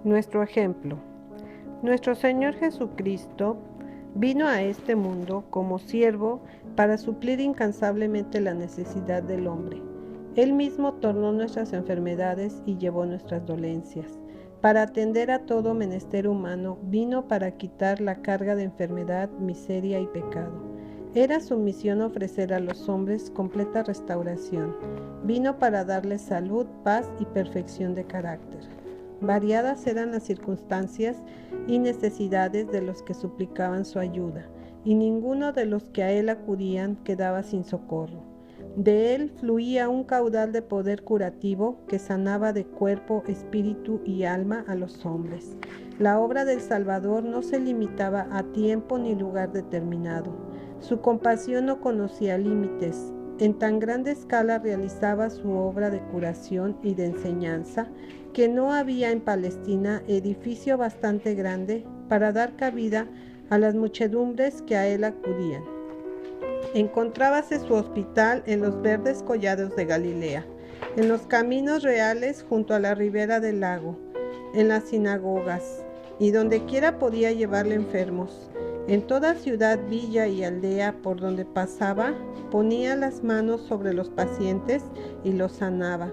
Nuestro ejemplo. Nuestro Señor Jesucristo vino a este mundo como siervo para suplir incansablemente la necesidad del hombre. Él mismo tornó nuestras enfermedades y llevó nuestras dolencias. Para atender a todo menester humano, vino para quitar la carga de enfermedad, miseria y pecado. Era su misión ofrecer a los hombres completa restauración. Vino para darles salud, paz y perfección de carácter. Variadas eran las circunstancias y necesidades de los que suplicaban su ayuda, y ninguno de los que a él acudían quedaba sin socorro. De él fluía un caudal de poder curativo que sanaba de cuerpo, espíritu y alma a los hombres. La obra del Salvador no se limitaba a tiempo ni lugar determinado. Su compasión no conocía límites. En tan grande escala realizaba su obra de curación y de enseñanza que no había en Palestina edificio bastante grande para dar cabida a las muchedumbres que a él acudían. Encontrábase su hospital en los verdes collados de Galilea, en los caminos reales junto a la ribera del lago, en las sinagogas, y donde quiera podía llevarle enfermos. En toda ciudad, villa y aldea por donde pasaba, ponía las manos sobre los pacientes y los sanaba.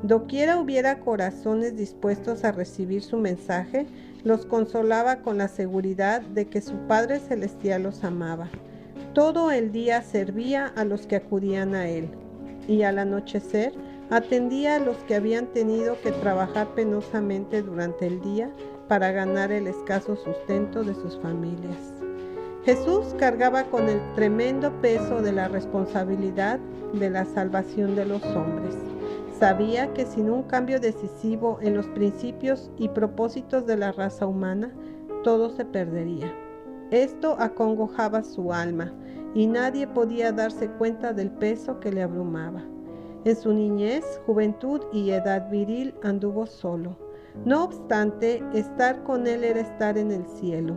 Doquiera hubiera corazones dispuestos a recibir su mensaje, los consolaba con la seguridad de que su Padre Celestial los amaba. Todo el día servía a los que acudían a él, y al anochecer atendía a los que habían tenido que trabajar penosamente durante el día para ganar el escaso sustento de sus familias. Jesús cargaba con el tremendo peso de la responsabilidad de la salvación de los hombres. Sabía que sin un cambio decisivo en los principios y propósitos de la raza humana, todo se perdería. Esto acongojaba su alma, y nadie podía darse cuenta del peso que le abrumaba. En su niñez, juventud y edad viril anduvo solo. No obstante, estar con él era estar en el cielo.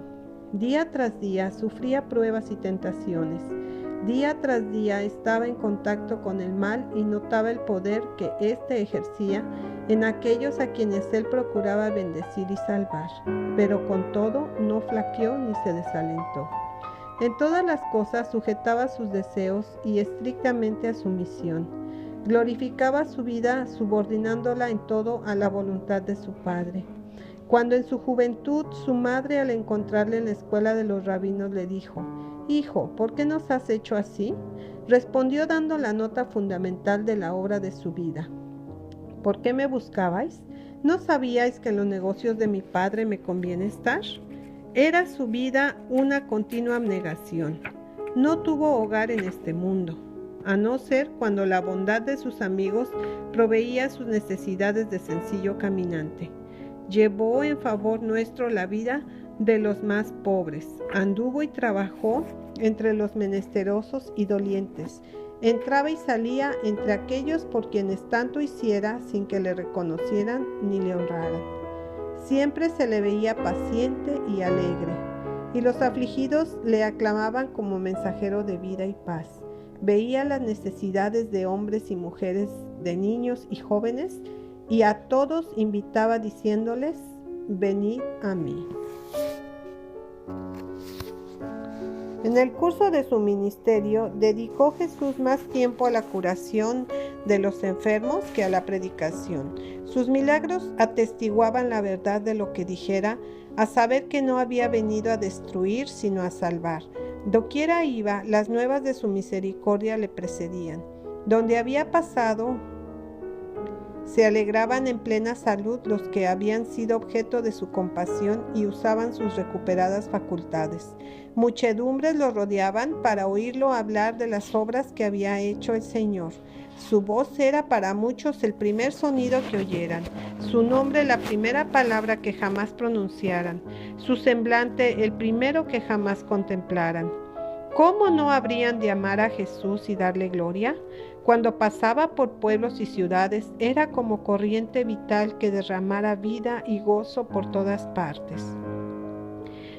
Día tras día sufría pruebas y tentaciones. Día tras día estaba en contacto con el mal y notaba el poder que éste ejercía en aquellos a quienes él procuraba bendecir y salvar. Pero con todo no flaqueó ni se desalentó. En todas las cosas sujetaba sus deseos y estrictamente a su misión. Glorificaba su vida subordinándola en todo a la voluntad de su Padre. Cuando en su juventud su madre, al encontrarle en la escuela de los rabinos, le dijo: «Hijo, ¿por qué nos has hecho así?», respondió dando la nota fundamental de la obra de su vida: «¿Por qué me buscabais? ¿No sabíais que en los negocios de mi padre me conviene estar?». Era su vida una continua abnegación. No tuvo hogar en este mundo, a no ser cuando la bondad de sus amigos proveía sus necesidades de sencillo caminante. Llevó en favor nuestro la vida de los más pobres, anduvo y trabajó entre los menesterosos y dolientes, entraba y salía entre aquellos por quienes tanto hiciera sin que le reconocieran ni le honraran. Siempre se le veía paciente y alegre, y los afligidos le aclamaban como mensajero de vida y paz. Veía las necesidades de hombres y mujeres, de niños y jóvenes, y a todos invitaba diciéndoles: «Venid a mí». En el curso de su ministerio, dedicó Jesús más tiempo a la curación de los enfermos que a la predicación. Sus milagros atestiguaban la verdad de lo que dijera, a saber que no había venido a destruir, sino a salvar. Doquiera iba, las nuevas de su misericordia le precedían. Donde había pasado, se alegraban en plena salud los que habían sido objeto de su compasión y usaban sus recuperadas facultades. Muchedumbres lo rodeaban para oírlo hablar de las obras que había hecho el Señor. Su voz era para muchos el primer sonido que oyeran, su nombre la primera palabra que jamás pronunciaran, su semblante el primero que jamás contemplaran. ¿Cómo no habrían de amar a Jesús y darle gloria? Cuando pasaba por pueblos y ciudades, era como corriente vital que derramara vida y gozo por todas partes.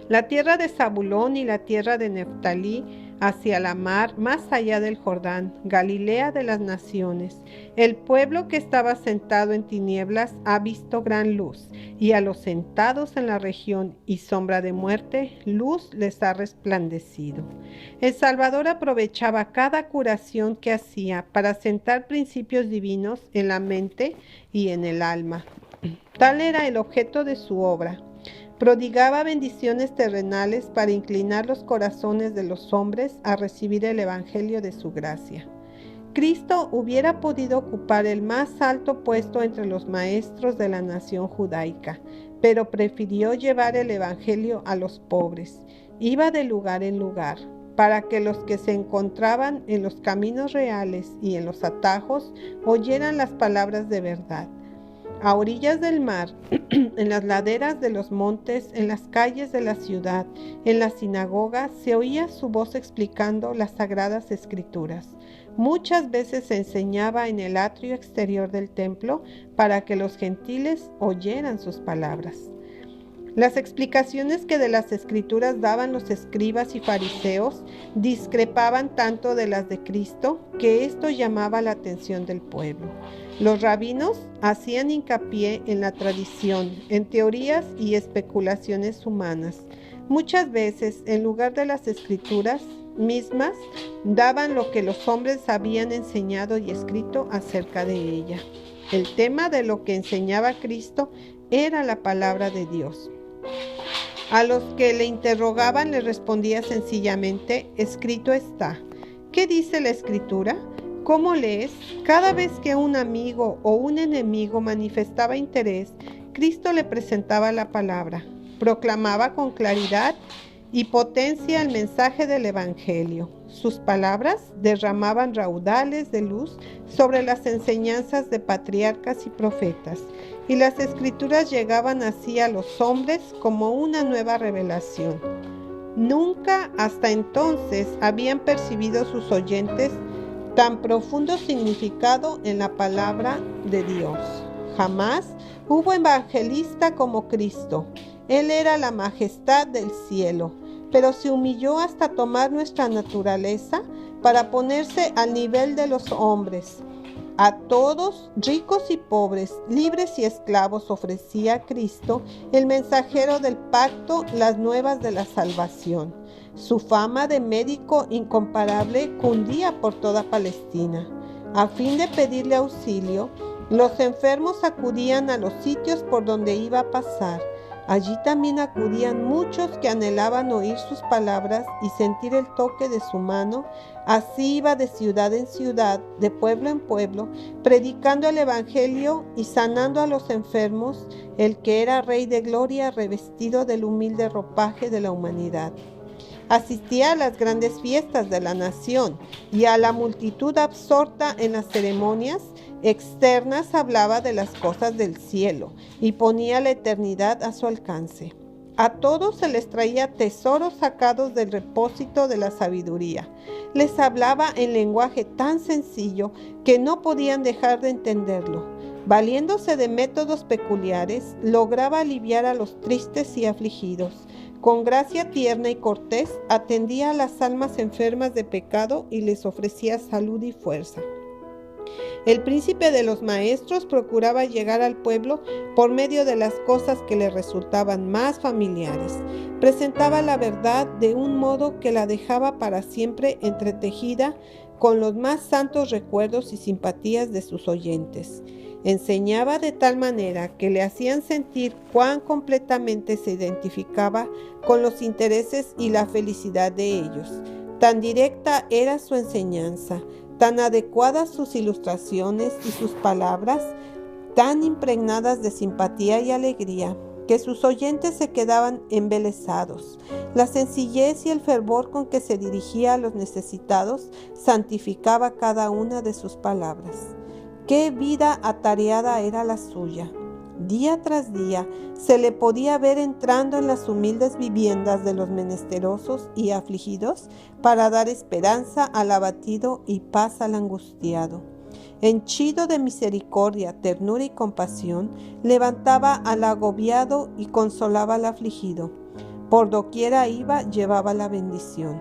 La tierra de Zabulón y la tierra de Neftalí hacia la mar, más allá del Jordán, Galilea de las naciones. El pueblo que estaba sentado en tinieblas ha visto gran luz, y a los sentados en la región y sombra de muerte, luz les ha resplandecido. El Salvador aprovechaba cada curación que hacía para sentar principios divinos en la mente y en el alma. Tal era el objeto de su obra. Prodigaba bendiciones terrenales para inclinar los corazones de los hombres a recibir el evangelio de su gracia. Cristo hubiera podido ocupar el más alto puesto entre los maestros de la nación judaica, pero prefirió llevar el evangelio a los pobres. Iba de lugar en lugar, para que los que se encontraban en los caminos reales y en los atajos oyeran las palabras de verdad. A orillas del mar, en las laderas de los montes, en las calles de la ciudad, en las sinagogas, se oía su voz explicando las sagradas escrituras. Muchas veces se enseñaba en el atrio exterior del templo para que los gentiles oyeran sus palabras. Las explicaciones que de las escrituras daban los escribas y fariseos discrepaban tanto de las de Cristo que esto llamaba la atención del pueblo. Los rabinos hacían hincapié en la tradición, en teorías y especulaciones humanas. Muchas veces, en lugar de las escrituras mismas, daban lo que los hombres habían enseñado y escrito acerca de ella. El tema de lo que enseñaba Cristo era la palabra de Dios. A los que le interrogaban le respondía sencillamente: escrito está. ¿Qué dice la escritura? ¿Cómo lees? Cada vez que un amigo o un enemigo manifestaba interés, Cristo le presentaba la palabra, proclamaba con claridad y potencia el mensaje del Evangelio. Sus palabras derramaban raudales de luz sobre las enseñanzas de patriarcas y profetas, y las escrituras llegaban así a los hombres como una nueva revelación. Nunca hasta entonces habían percibido sus oyentes tan profundo significado en la palabra de Dios. Jamás hubo evangelista como Cristo. Él era la majestad del cielo, pero se humilló hasta tomar nuestra naturaleza para ponerse al nivel de los hombres. A todos, ricos y pobres, libres y esclavos, ofrecía a Cristo, el mensajero del pacto, las nuevas de la salvación. Su fama de médico incomparable cundía por toda Palestina. A fin de pedirle auxilio, los enfermos acudían a los sitios por donde iba a pasar. Allí también acudían muchos que anhelaban oír sus palabras y sentir el toque de su mano. Así iba de ciudad en ciudad, de pueblo en pueblo, predicando el evangelio y sanando a los enfermos, el que era Rey de gloria, revestido del humilde ropaje de la humanidad. Asistía a las grandes fiestas de la nación y a la multitud absorta en las ceremonias externas hablaba de las cosas del cielo y ponía la eternidad a su alcance. A todos se les traía tesoros sacados del repósito de la sabiduría. Les hablaba en lenguaje tan sencillo que no podían dejar de entenderlo. Valiéndose de métodos peculiares, lograba aliviar a los tristes y afligidos. Con gracia tierna y cortés, atendía a las almas enfermas de pecado y les ofrecía salud y fuerza. El príncipe de los maestros procuraba llegar al pueblo por medio de las cosas que le resultaban más familiares. Presentaba la verdad de un modo que la dejaba para siempre entretejida con los más santos recuerdos y simpatías de sus oyentes. Enseñaba de tal manera que le hacían sentir cuán completamente se identificaba con los intereses y la felicidad de ellos. Tan directa era su enseñanza, tan adecuadas sus ilustraciones y sus palabras, tan impregnadas de simpatía y alegría, que sus oyentes se quedaban embelesados. La sencillez y el fervor con que se dirigía a los necesitados santificaba cada una de sus palabras. ¡Qué vida atareada era la suya! Día tras día se le podía ver entrando en las humildes viviendas de los menesterosos y afligidos para dar esperanza al abatido y paz al angustiado. Henchido de misericordia, ternura y compasión, levantaba al agobiado y consolaba al afligido. Por doquiera iba, llevaba la bendición.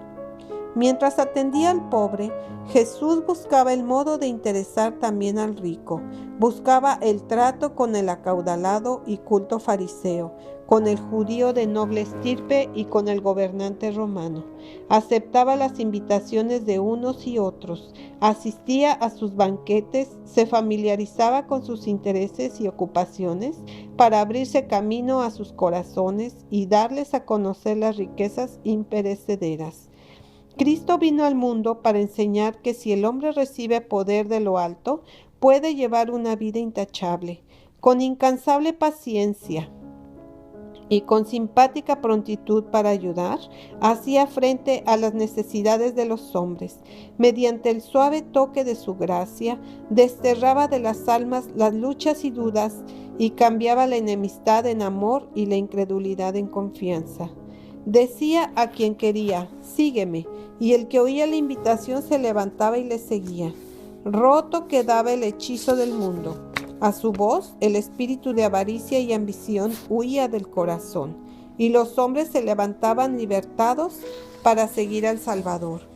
Mientras atendía al pobre, Jesús buscaba el modo de interesar también al rico. Buscaba el trato con el acaudalado y culto fariseo, con el judío de noble estirpe y con el gobernante romano. Aceptaba las invitaciones de unos y otros, asistía a sus banquetes, se familiarizaba con sus intereses y ocupaciones para abrirse camino a sus corazones y darles a conocer las riquezas imperecederas. Cristo vino al mundo para enseñar que si el hombre recibe poder de lo alto, puede llevar una vida intachable, con incansable paciencia y con simpática prontitud para ayudar, hacía frente a las necesidades de los hombres. Mediante el suave toque de su gracia, desterraba de las almas las luchas y dudas y cambiaba la enemistad en amor y la incredulidad en confianza. Decía a quien quería, sígueme, y el que oía la invitación se levantaba y le seguía. Roto quedaba el hechizo del mundo. A su voz, el espíritu de avaricia y ambición huía del corazón, y los hombres se levantaban libertados para seguir al Salvador.